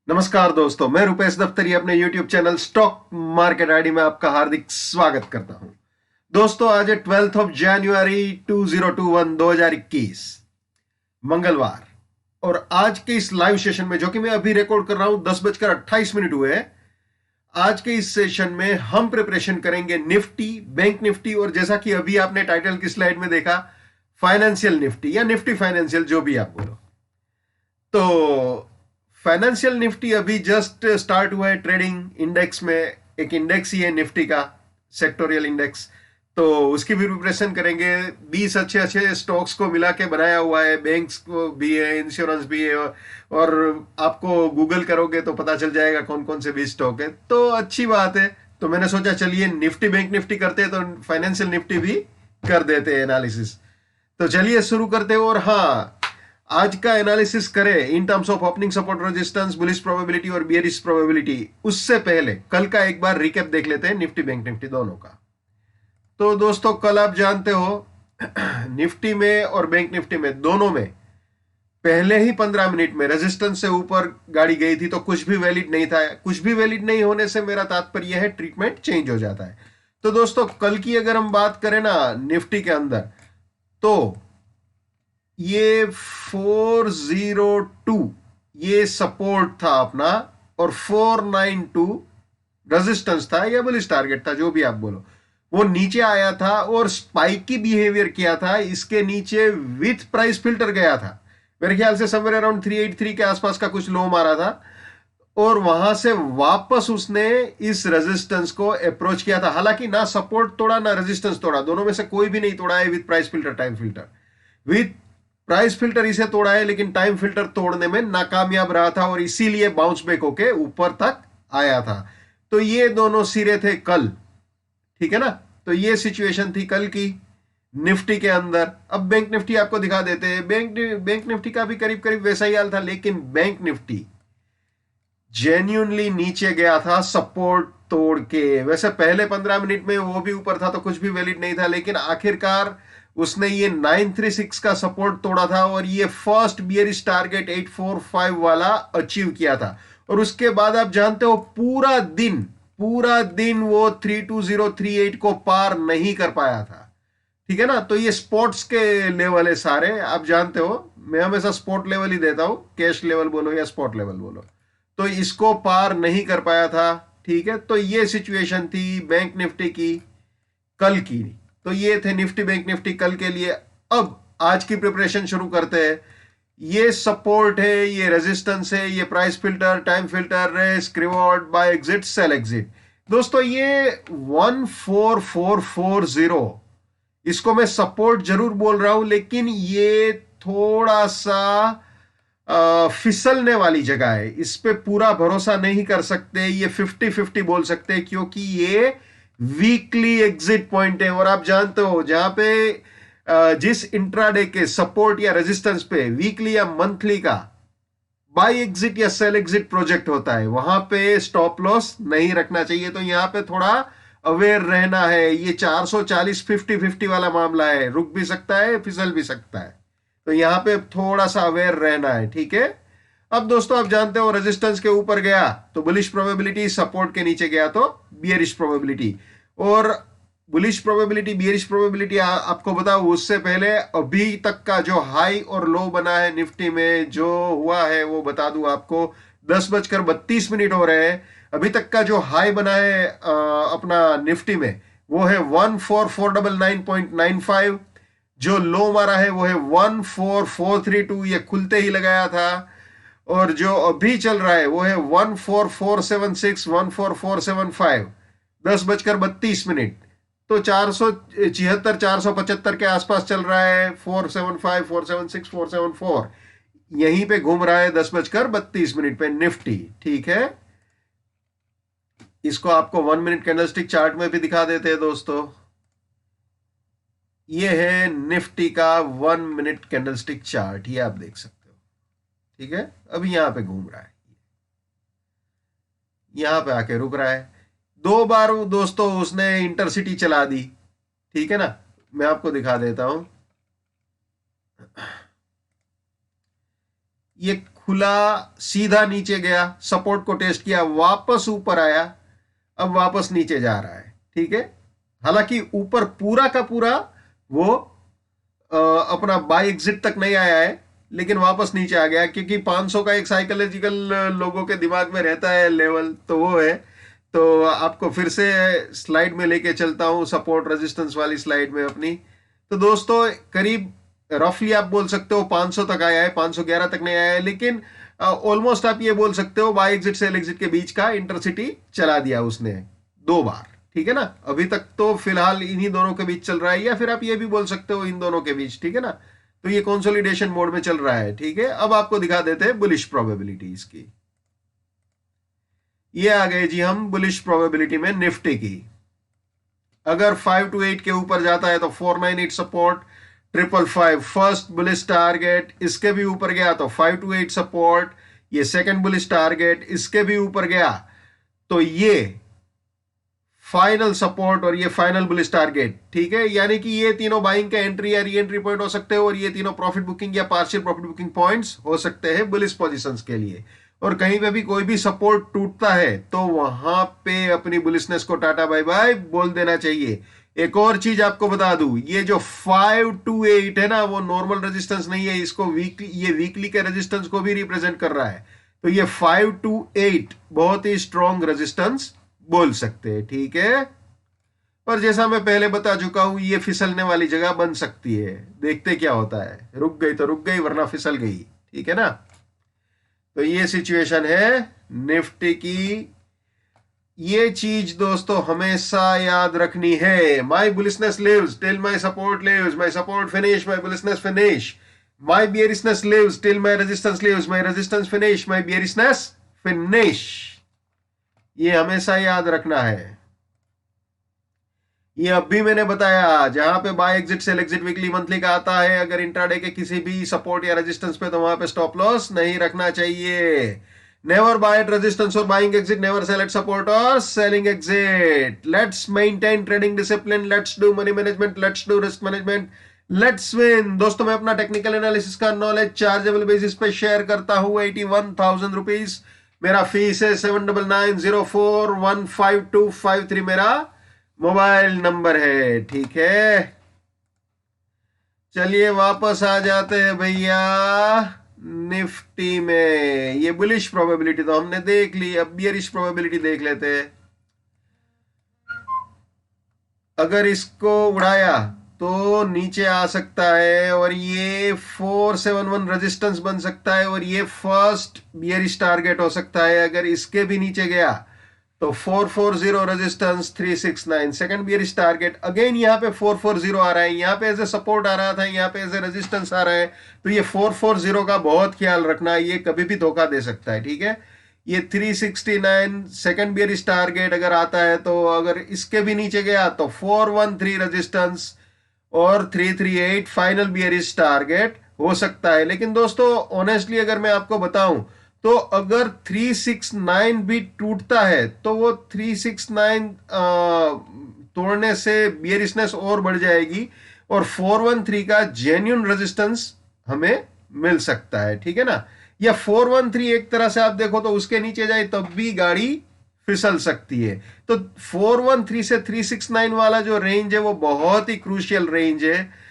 नमस्कार दोस्तों, मैं रुपेश दफ्तरी अपने YouTube channel stock market ID में आपका हार्दिक स्वागत करता हूं। दोस्तों, आज है 12 जनवरी 2021 मंगलवार। और आज के इस लाइव सेशन में, जो कि मैं अभी रिकॉर्ड कर रहा हूं, 10:28 हुए हैं। आज के इस सेशन में हम प्रिपरेशन करेंगे निफ्टी, बैंक निफ्टी, और जैसा कि अभी आपने टाइटल की स्लाइड में देखा, फाइनेंशियल निफ्टी या निफ्टी फाइनेंशियल, जो भी आप बोलो। तो फाइनेंशियल निफ्टी अभी जस्ट स्टार्ट हुआ है ट्रेडिंग। इंडेक्स में एक इंडेक्स ही है निफ्टी का, सेक्टोरियल इंडेक्स। तो उसकी भी प्रिपरेशन करेंगे। 20 अच्छे अच्छे स्टॉक्स को मिला के बनाया हुआ है, बैंक्स को भी है, इंश्योरेंस भी है, और आपको गूगल करोगे तो पता चल जाएगा कौन कौन से भी स्टॉक है। तो अच्छी बात है। तो मैंने सोचा चलिए निफ्टी बैंक निफ्टी करते हैं, तो फाइनेंशियल निफ्टी भी कर देते हैं एनालिसिस। तो चलिए शुरू करते हैं। और हाँ, आज का एनालिसिस करें in terms of opening support resistance, bullish probability और बियरिश प्रोबेबिलिटी, उससे पहले कल का एक बार रिकैप देख लेते हैं निफ्टी बैंक निफ्टी दोनों का। तो दोस्तों, कल आप जानते हो निफ्टी में और बैंक निफ्टी में दोनों में पहले ही 15 मिनट में रेजिस्टेंस से ऊपर गाड़ी गई थी, तो कुछ भी वैलिड नहीं था। कुछ भी वैलिड नहीं होने से मेरा तात्पर्य है ट्रीटमेंट चेंज हो जाता है। तो दोस्तों, कल की अगर हम बात करें ना निफ्टी के अंदर, तो ये 402 ये सपोर्ट था अपना, और 492 रेजिस्टेंस था या बुलिश टारगेट था, जो भी आप बोलो। वो नीचे आया था और स्पाइकी बिहेवियर किया था। इसके नीचे विथ प्राइस फिल्टर गया था, मेरे ख्याल से समवेयर अराउंड 383 के आसपास का कुछ लो मारा था। और वहां से वापस उसने इस रेजिस्टेंस को अप्रोच किया था। हालांकि ना सपोर्ट तोड़ा ना रेजिस्टेंस तोड़ा, दोनों में से कोई भी नहीं तोड़ा है। With price filter, time filter, with price filter इसे तोड़ा है, लेकिन टाइम फिल्टर तोड़ने में नाकामयाब रहा था, और इसीलिए बाउंस बैक होके ऊपर तक आया था। तो ये दोनों सिरे थे कल, ठीक है ना। तो ये सिचुएशन थी कल की निफ्टी के अंदर। अब बैंक निफ्टी आपको दिखा देते हैं। बैंक निफ्टी का भी करीब करीब वैसा ही हाल था, लेकिन बैंक निफ्टी जेन्यूनली नीचे गया था सपोर्ट तोड़ के। वैसे पहले 15 मिनट में वो भी ऊपर था, तो कुछ भी वैलिड नहीं था, लेकिन आखिरकार उसने ये 936 का सपोर्ट तोड़ा था, और ये फर्स्ट बियरिश टारगेट 845 वाला अचीव किया था। और उसके बाद आप जानते हो पूरा दिन वो 32038 को पार नहीं कर पाया था, ठीक है ना। तो ये स्पोर्ट्स के लेवल है सारे, आप जानते हो मैं हमेशा स्पोर्ट लेवल ही देता हूं, कैश लेवल बोलो या स्पॉट लेवल बोलो। तो इसको पार नहीं कर पाया था, ठीक है। तो ये सिचुएशन थी बैंक निफ्टी की कल की। तो ये थे निफ्टी बैंक निफ्टी कल के लिए। अब आज की प्रिपरेशन शुरू करते हैं। ये सपोर्ट है, ये रेजिस्टेंस है, ये price filter, time filter, risk reward, buy exit, sell exit. दोस्तों, ये 14440, इसको मैं सपोर्ट जरूर बोल रहा हूं, लेकिन ये थोड़ा सा फिसलने वाली जगह है। इस पे पूरा भरोसा नहीं कर सकते, ये 50-50 बोल सकते हैं, क्योंकि ये वीकली एग्जिट पॉइंट है। और आप जानते हो जहां पे जिस इंट्राडे के सपोर्ट या रेजिस्टेंस पे वीकली या मंथली का बाय एग्जिट या सेल एग्जिट प्रोजेक्ट होता है, वहां पे स्टॉप लॉस नहीं रखना चाहिए। तो यहां पे थोड़ा अवेयर रहना है। ये 440 50-50 वाला मामला है, रुक भी सकता है, फिसल भी सकता है। तो यहां पे थोड़ा सा अवेयर रहना है, ठीक है। अब दोस्तों, आप जानते हो रेजिस्टेंस के ऊपर गया तो बुलिश प्रोबेबिलिटी, सपोर्ट के नीचे गया तो बियरिश प्रोबेबिलिटी। और बुलिश प्रोबेबिलिटी बियरिश प्रोबेबिलिटी आपको बताऊं उससे पहले अभी तक का जो हाई और लो बना है निफ्टी में, जो हुआ है वो बता दूं आपको। 10:32 हो रहे हैं। अभी तक का जो हाई बना है अपना निफ्टी में, वो है 14499.95। जो लो मारा है वो है 14432, ये खुलते ही लगाया था। और जो अभी चल रहा है वो है 14476, 14475, 10:32। तो 476 475 के आसपास चल रहा है। 475 476 474 यहीं पे घूम रहा है 10:32 पे निफ्टी, ठीक है। इसको आपको 1 मिनट कैंडलस्टिक चार्ट में भी दिखा देते हैं दोस्तों। ये है निफ्टी का 1 मिनट कैंडलस्टिक चार्ट, ये आप देख सकते हो, ठीक है। अभी यहां पे घूम रहा है, यहां पे आके रुक रहा है। 2 बार दोस्तों उसने इंटरसिटी चला दी, ठीक है ना। मैं आपको दिखा देता हूं। ये खुला, सीधा नीचे गया, सपोर्ट को टेस्ट किया, वापस ऊपर आया, अब वापस नीचे जा रहा है। ठीक है, हालांकि ऊपर पूरा का पूरा वो अपना बाय एग्जिट तक नहीं आया है, लेकिन वापस नीचे आ गया, क्योंकि 500 का एक साइकोलॉजिकल लोगों के दिमाग में रहता है लेवल, तो वो है। तो आपको फिर से स्लाइड में लेके चलता हूं, सपोर्ट रेजिस्टेंस वाली स्लाइड में अपनी। तो दोस्तों करीब रफली आप बोल सकते हो 500 तक आया है, 511 तक नहीं आया है, लेकिन ऑलमोस्ट आप ये बोल सकते हो बाय एग्जिट सेल एग्जिट के बीच का इंटरसिटी चला दिया उसने 2 बार। ठीक है ना, अभी तक तो फिलहाल इन्हीं दोनों के बीच चल रहा है, या फिर आप ये भी बोल सकते हो इन दोनों के बीच। ठीक है ना, तो ये कंसोलिडेशन मोड में चल रहा है। ठीक है, अब आपको दिखा देते हैं बुलिश प्रोबेबिलिटीज की। ये आ गए जी हम बुलिश प्रोबेबिलिटी में निफ्टी की। अगर 528 के ऊपर जाता है तो 498 सपोर्ट, 555 फर्स्ट बुलिश टारगेट, इसके भी ऊपर गया तो 528 सपोर्ट, ये सेकंड बुलिश टारगेट, इसके भी ऊपर गया तो ये फाइनल सपोर्ट और ये फाइनल बुलिश टारगेट। ठीक है, यानी कि ये तीनों बाइंग का एंट्री या री एंट्री पॉइंट हो सकते हैं, और ये तीनों प्रॉफिट बुकिंग या पार्शियल प्रॉफिट बुकिंग पॉइंट्स हो सकते हैं बुलिश पोजीशंस के लिए। और कहीं पे भी कोई भी सपोर्ट टूटता है तो वहां पे अपनी बुलिशनेस को टाटा बाय बाय बोल देना चाहिए। एक और चीज आपको बता दूं, ये जो 528 है ना, वो नॉर्मल रेजिस्टेंस नहीं है, इसको वीकली, ये वीकली के रेजिस्टेंस को भी रिप्रेजेंट कर रहा है। तो ये 528 बहुत ही स्ट्रॉन्ग रेजिस्टेंस बोल सकते हैं। ठीक है, पर जैसा मैं पहले बता चुका हूं, ये फिसलने वाली जगह बन सकती है, देखते क्या होता है। रुक गई तो रुक गई, वरना फिसल गई। ठीक है ना, तो ये सिचुएशन है निफ्टी की। ये चीज दोस्तों हमेशा याद रखनी है। My bullishness lives till my support lives, my support finish, my bullishness finish, my bearishness lives till my resistance lives, my resistance finish, my bearishness finish. ये हमेशा याद रखना है। ये अब भी मैंने बताया, जहां पे buy exit sell exit weekly monthly का आता है, अगर इंट्राडे के किसी भी सपोर्ट या रेजिस्टेंस पे, तो वहां पे स्टॉप लॉस नहीं रखना चाहिए। नेवर बाय एट रेजिस्टेंस और buying exit, never sell at support और selling exit. Let's maintain trading discipline, let's do money management, let's do risk management, let's win. दोस्तों मैं अपना टेक्निकल एनालिसिस का नॉलेज चार्जेबल बेसिस पे share करता हूं। 81,000 rupees मेरा फीस है। 7990415253 मेरा मोबाइल नंबर है। ठीक है, चलिए वापस आ जाते हैं भैया निफ्टी में। ये बुलिश प्रोबेबिलिटी तो हमने देख ली, अब बियरिश प्रोबेबिलिटी देख लेते हैं। अगर इसको उड़ाया तो नीचे आ सकता है, और ये 471 रेजिस्टेंस बन सकता है, और ये फर्स्ट बियरिश टारगेट हो सकता है। अगर इसके भी नीचे गया तो 440 resistance, 369 second bearish target. Again यहाँ पे 440 आ रहा है, यहाँ पे एज ए सपोर्ट आ रहा था, यहाँ पे एज ए रेजिस्टेंस आ रहा है। तो ये 440 का बहुत ख्याल रखना, ये कभी भी धोखा दे सकता है। ठीक है, ये 369 सेकंड बियरिश टारगेट अगर आता है, तो अगर इसके भी नीचे गया तो 413 रेजिस्टेंस और 338 फाइनल बियरिश टारगेट हो सकता है। लेकिन दोस्तों ऑनेस्टली अगर मैं आपको बताऊं, तो अगर 369 भी टूटता है तो वो 369 तोड़ने से बियरिशनेस और बढ़ जाएगी, और 413 का जेन्युइन रेजिस्टेंस हमें मिल सकता है। ठीक है ना, या 413 एक तरह से आप देखो तो उसके नीचे जाए तब भी गाड़ी फिसल सकती है। तो 413 से 369 वाला जो रेंज है वो बहुत ही क्रूशियल रेंज है।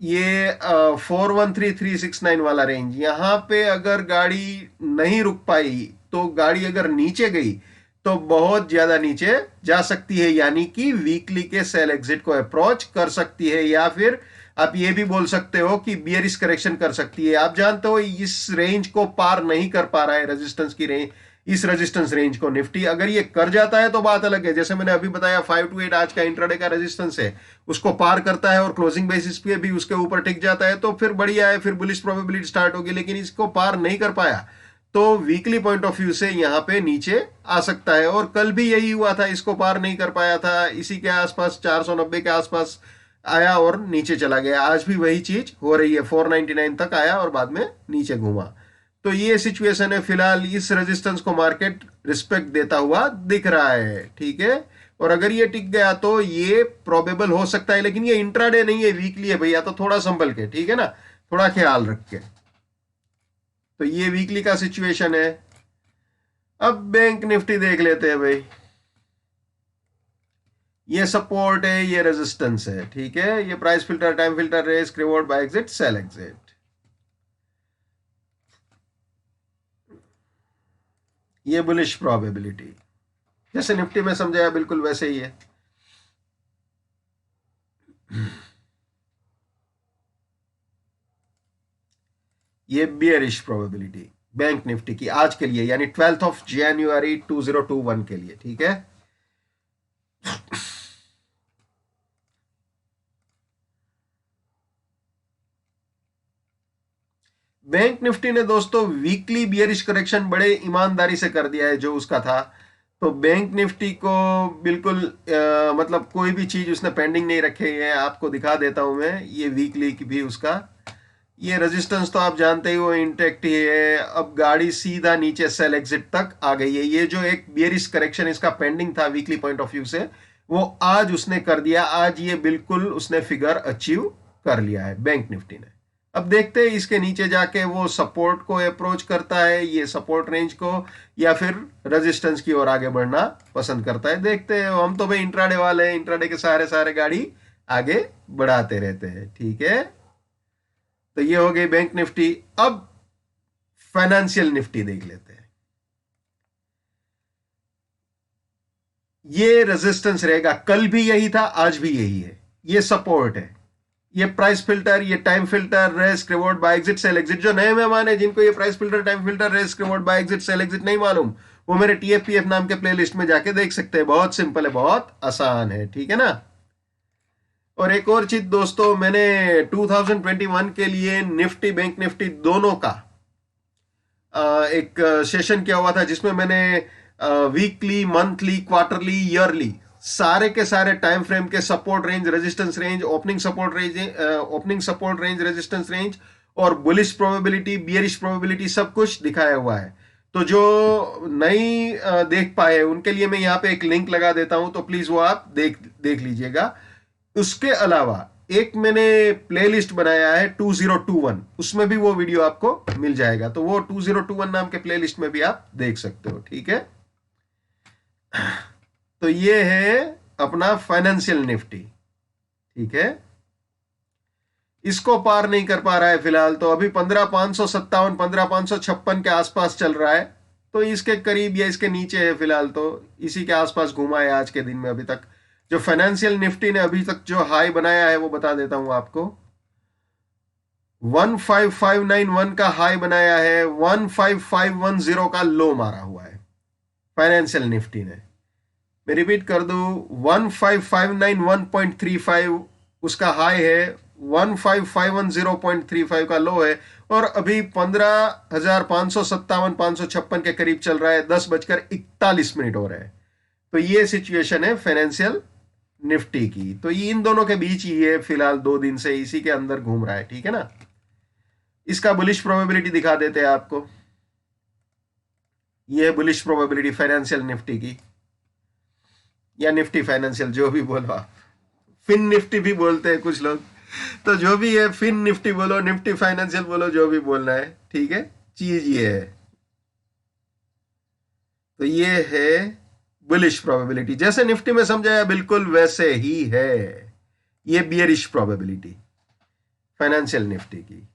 ये 413-369 वाला रेंज, यहां पे अगर गाड़ी नहीं रुक पाई, तो गाड़ी अगर नीचे गई तो बहुत ज्यादा नीचे जा सकती है, यानी कि वीकली के सेल एग्जिट को अप्रोच कर सकती है, या फिर आप ये भी बोल सकते हो कि बियरिश करेक्शन कर सकती है। आप जानते हो इस रेंज को पार नहीं कर पा रहा है, रेजिस्टेंस की रेंज, इस रेजिस्टेंस रेंज को निफ्टी। अगर ये कर जाता है तो बात अलग है, जैसे मैंने अभी बताया 528 आज का इंट्राडे का रेजिस्टेंस है, उसको पार करता है और क्लोजिंग बेसिस पे भी उसके ऊपर टिक जाता है, तो फिर बढ़िया है, फिर बुलिश प्रोबेबिलिटी स्टार्ट होगी। लेकिन इसको पार नहीं कर पाया तो वीकली पॉइंट ऑफ व्यू से यहां पे नीचे आ सकता है। और कल भी यही हुआ था, इसको पार नहीं कर पाया था, इसी के आसपास 490 के आसपास आया और नीचे चला गया। आज भी वही चीज हो रही है, 499 तक आया और बाद में नीचे घूमा। तो ये सिचुएशन है, फिलहाल इस रेजिस्टेंस को मार्केट रिस्पेक्ट देता हुआ दिख रहा है। ठीक है, और अगर ये टिक गया तो ये प्रोबेबल हो सकता है, लेकिन ये इंट्राडे नहीं है, वीकली है भैया, तो थोड़ा संभल के, ठीक है ना, थोड़ा ख्याल रख के। तो ये वीकली का सिचुएशन है। अब बैंक निफ्टी देख लेते हैं भाई। ये सपोर्ट है, ये रेजिस्टेंस है, ठीक है। ये price filter, time filter, risk, reward, buy exit, sell exit. ये बुलिश प्रोबेबिलिटी जैसे निफ्टी में समझाया बिल्कुल वैसे ही है। ये बियरिश प्रोबेबिलिटी बैंक निफ्टी की आज के लिए, यानी 12 जनवरी 2021 के लिए, ठीक है। बैंक निफ्टी ने दोस्तों वीकली बियरिश करेक्शन बड़े ईमानदारी से कर दिया है जो उसका था। तो बैंक निफ्टी को बिल्कुल मतलब कोई भी चीज उसने पेंडिंग नहीं रखे है। आपको दिखा देता हूं मैं ये वीकली की भी उसका। ये रेजिस्टेंस तो आप जानते ही वो इंटेक्ट ही है। अब गाड़ी सीधा नीचे सेल एग्जिट तक आ गई है। ये जो एक बियरिश करेक्शन इसका पेंडिंग था वीकली पॉइंट ऑफ व्यू से, वो आज उसने कर दिया। आज ये बिल्कुल उसने फिगर अचीव कर लिया है बैंक निफ्टी ने। अब देखते हैं इसके नीचे जाके वो सपोर्ट को अप्रोच करता है, ये सपोर्ट रेंज को, या फिर रेजिस्टेंस की ओर आगे बढ़ना पसंद करता है। देखते हैं। हम तो भाई इंट्राडे वाले हैं, इंट्राडे के सारे सारे गाड़ी आगे बढ़ाते रहते हैं, ठीक है। तो ये हो गई बैंक निफ्टी। अब फाइनेंशियल निफ्टी देख लेते हैं। ये रेजिस्टेंस रहेगा, कल भी यही था, आज भी यही है। ये सपोर्ट है, ये प्राइस फिल्टर, ये time filter, risk, reward, buy exit, sell exit. जो नए मेहमान है जिनको ये price filter, time filter, risk, reward, buy exit, sell exit नहीं मालूम, वो मेरे टीएफपीएफ नाम के प्लेलिस्ट में जाके देख सकते हैं। बहुत सिंपल है, बहुत आसान है, ठीक है ना। और एक और चीज दोस्तों, मैंने 2021 के लिए निफ्टी बैंक निफ्टी दोनों का एक सेशन किया हुआ था जिसमें मैंने वीकली, मंथली, क्वार्टरली, ईयरली सारे के सारे टाइम फ्रेम के support range, resistance range, opening support range, resistance range और बुलिश प्रोबेबिलिटी, बियरिश प्रोबेबिलिटी सब कुछ दिखाया हुआ है। तो जो नहीं देख पाए उनके लिए मैं यहाँ पे एक लिंक लगा देता हूं, तो प्लीज वो आप देख लीजिएगा। उसके अलावा एक मैंने प्लेलिस्ट बनाया है 2021, उसमें भी वो वीडियो आपको मिल जाएगा। तो वो 2021 नाम के प्लेलिस्ट में भी आप देख सकते हो, ठीक है। तो ये है अपना फाइनेंशियल निफ्टी, ठीक है। इसको पार नहीं कर पा रहा है फिलहाल, तो अभी 15,557, 15,556 के आसपास चल रहा है। तो इसके करीब या इसके नीचे है फिलहाल, तो इसी के आसपास घूमा है आज के दिन में अभी तक। जो फाइनेंशियल निफ्टी ने अभी तक जो हाई बनाया है वो बता देता हूं आपको। 15,591 का हाई बनाया है, 15,510 का लो मारा हुआ है फाइनेंशियल निफ्टी ने। मैं रिपीट कर दूं, 15,591.35 उसका हाई है, 15,510.35 का लो है, और अभी 15,557, 556 के करीब चल रहा है। 10:41 हो रहे हैं। तो ये सिचुएशन है फाइनेंशियल निफ्टी की। तो ये इन दोनों के बीच ही है फिलहाल, 2 दिन से इसी के अंदर घूम रहा है, ठीक है ना। इसका बुलिश प्रोबेबिलिटी दिखा देते हैं आपको। ये बुलिश प्रोबेबिलिटी फाइनेंशियल निफ्टी की, या निफ्टी फाइनेंशियल, जो भी बोलो आप। फिन निफ्टी भी बोलते हैं कुछ लोग, तो जो भी है, फिन निफ्टी बोलो, निफ्टी फाइनेंशियल बोलो, जो भी बोलना है, ठीक है। चीज ये है। तो ये है बुलिश प्रोबेबिलिटी, जैसे निफ्टी में समझाया बिल्कुल वैसे ही है। ये बियरिश प्रोबेबिलिटी फाइनेंशियल निफ्टी की,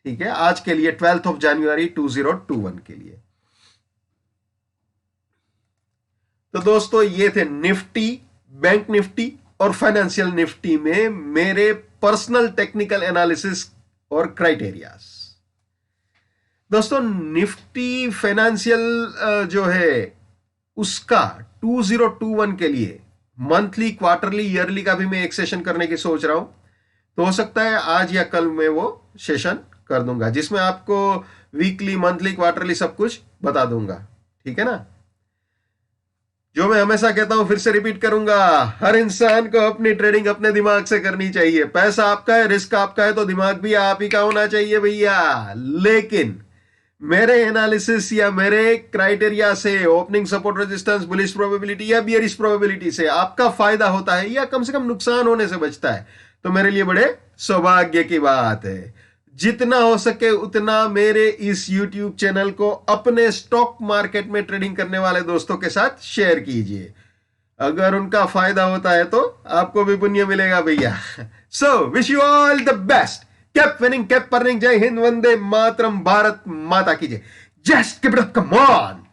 ठीक है, आज के लिए 12 जनवरी 2021 के लिए। तो दोस्तों ये थे निफ्टी, बैंक निफ्टी और फाइनेंशियल निफ्टी में मेरे पर्सनल टेक्निकल एनालिसिस और क्राइटेरियाज। दोस्तों निफ्टी फाइनेंशियल जो है उसका 2021 के लिए मंथली, क्वार्टरली, ईयरली का भी मैं एक सेशन करने की सोच रहा हूं। तो हो सकता है आज या कल मैं वो सेशन कर दूंगा जिसमें आपको वीकली, मंथली, क्वार्टरली सब कुछ बता दूंगा, ठीक है ना। जो मैं हमेशा कहता हूं, फिर से रिपीट करूंगा, हर इंसान को अपनी ट्रेडिंग अपने दिमाग से करनी चाहिए। पैसा आपका है, रिस्क आपका है, तो दिमाग भी आप ही का होना चाहिए भैया। लेकिन मेरे एनालिसिस या मेरे क्राइटेरिया से, opening support, resistance, bullish probability या बियरिश प्रोबेबिलिटी से आपका फायदा होता है या कम से कम नुकसान होने से बचता है, तो मेरे लिए बड़े सौभाग्य की बात है। जितना हो सके उतना मेरे इस YouTube चैनल को अपने स्टॉक मार्केट में ट्रेडिंग करने वाले दोस्तों के साथ शेयर कीजिए। अगर उनका फायदा होता है तो आपको भी पुण्य मिलेगा भैया। So wish you all the best. Keep winning, keep earning. जय हिंद, वंदे मातरम, भारत माता की जय। Just keep it up, come on.